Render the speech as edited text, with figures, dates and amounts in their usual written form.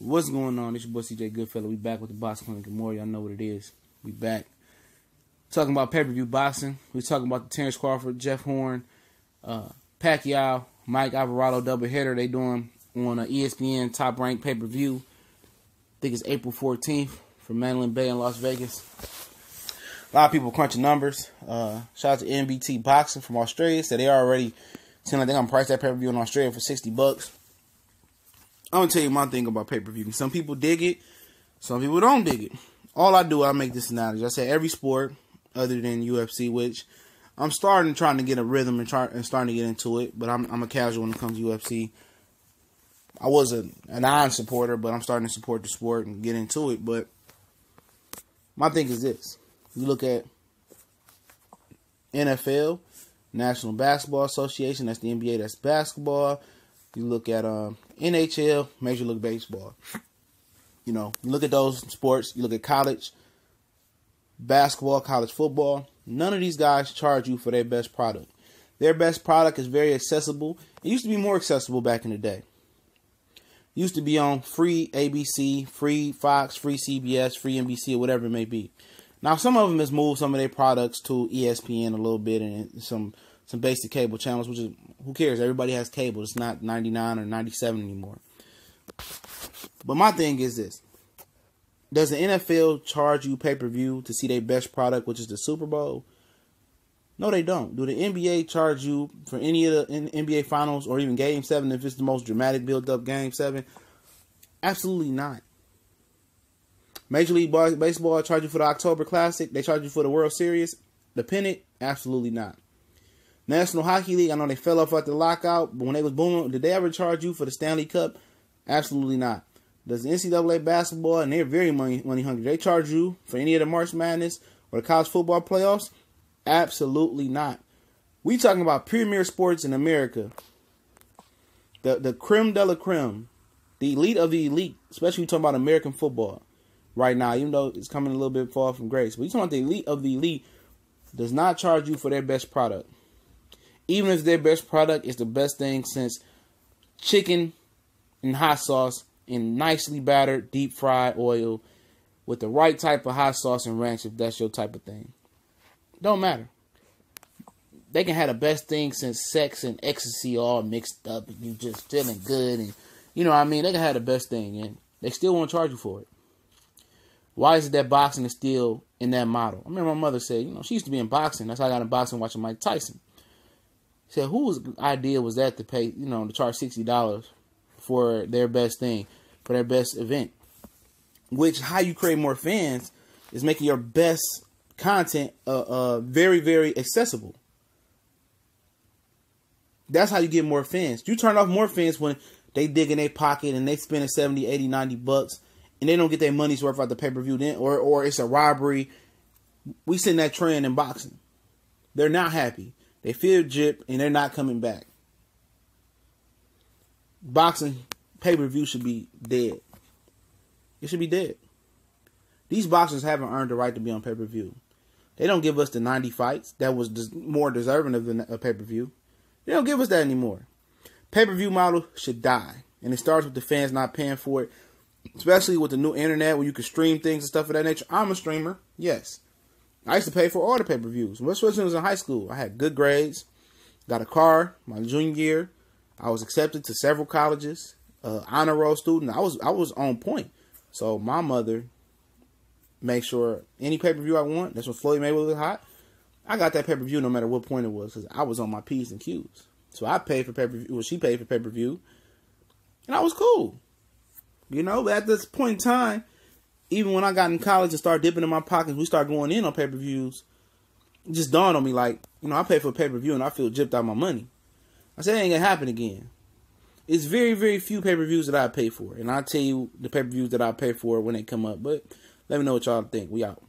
What's going on? It's your boy CJ Goodfellow. We back with the Boxing Clinic and more. Y'all know what it is. We back. Talking about pay-per-view boxing. We talking about the Terrence Crawford, Jeff Horn, Pacquiao, Mike Alvarado doubleheader they doing on ESPN top-ranked pay-per-view. I think it's April 14th from Mandalay Bay in Las Vegas. A lot of people crunching numbers. Shout out to NBT Boxing from Australia. Said they already seem like they're going to price that pay-per-view in Australia for $60. I'm going to tell you my thing about pay-per-view. Some people dig it. Some people don't dig it. All I do, I make this analogy. I say every sport other than UFC, which I'm trying to get a rhythm and starting to get into it. But I'm a casual when it comes to UFC. I was a non-supporter, but I'm starting to support the sport and get into it. But my thing is this. You look at NFL, National Basketball Association. That's the NBA. That's basketball. You look at NHL, Major League Baseball. You know, you look at those sports. You look at college basketball, college football. None of these guys charge you for their best product. Their best product is very accessible. It used to be more accessible back in the day. It used to be on free ABC, free Fox, free CBS, free NBC, or whatever it may be. Now, some of them has moved some of their products to ESPN a little bit and some basic cable channels, which is, who cares? Everybody has cable. It's not 99 or 97 anymore. But my thing is this. Does the NFL charge you pay-per-view to see their best product, which is the Super Bowl? No, they don't. Do the NBA charge you for any of the NBA Finals or even Game 7 if it's the most dramatic build-up Game 7? Absolutely not. Major League Baseball charge you for the October Classic. They charge you for the World Series. The pennant? Absolutely not. National Hockey League, I know they fell off after the lockout, but when they was booming, did they ever charge you for the Stanley Cup? Absolutely not. Does the NCAA basketball, and they're very money hungry, they charge you for any of the March Madness or the college football playoffs? Absolutely not. We talking about premier sports in America. The creme de la creme. The elite of the elite, especially talking about American football right now, even though it's coming a little bit far from grace. But you talking about the elite of the elite does not charge you for their best product. Even if their best product is the best thing since chicken and hot sauce in nicely battered, deep fried oil with the right type of hot sauce and ranch if that's your type of thing. Don't matter. They can have the best thing since sex and ecstasy all mixed up and you just feeling good and you know what I mean? They can have the best thing and they still won't charge you for it. Why is it that boxing is still in that model? I remember my mother said, you know, she used to be in boxing. That's how I got in boxing watching Mike Tyson. She said, whose idea was that to pay, you know, to charge $60 for their best thing, for their best event? Which, how you create more fans is making your best content very, very accessible. That's how you get more fans. You turn off more fans when they dig in their pocket and they spending 70, 80, 90 bucks and they don't get their money's worth out the pay-per-view then, or it's a robbery. We seen that trend in boxing. They're not happy. They feel gypped and they're not coming back. Boxing pay-per-view should be dead. It should be dead. These boxers haven't earned the right to be on pay-per-view. They don't give us the 90 fights that was more deserving of a pay-per-view. They don't give us that anymore. Pay-per-view model should die. And it starts with the fans not paying for it. Especially with the new internet where you can stream things and stuff of that nature. I'm a streamer. Yes. I used to pay for all the pay-per-views. When I was in high school, I had good grades. Got a car my junior year. I was accepted to several colleges. Honor roll student. I was on point. So my mother made sure any pay-per-view I want, that's when Floyd Mayweather was hot, I got that pay-per-view no matter what point it was because I was on my P's and Q's. So I paid for pay-per-view. Well, she paid for pay-per-view. And I was cool. You know, but at this point in time, even when I got in college and started dipping in my pockets, we started going in on pay-per-views, it just dawned on me like, you know, I pay for a pay-per-view and I feel gypped out of my money. I said, it ain't going to happen again. It's very, very few pay-per-views that I pay for. And I'll tell you the pay-per-views that I pay for when they come up. But let me know what y'all think. We out.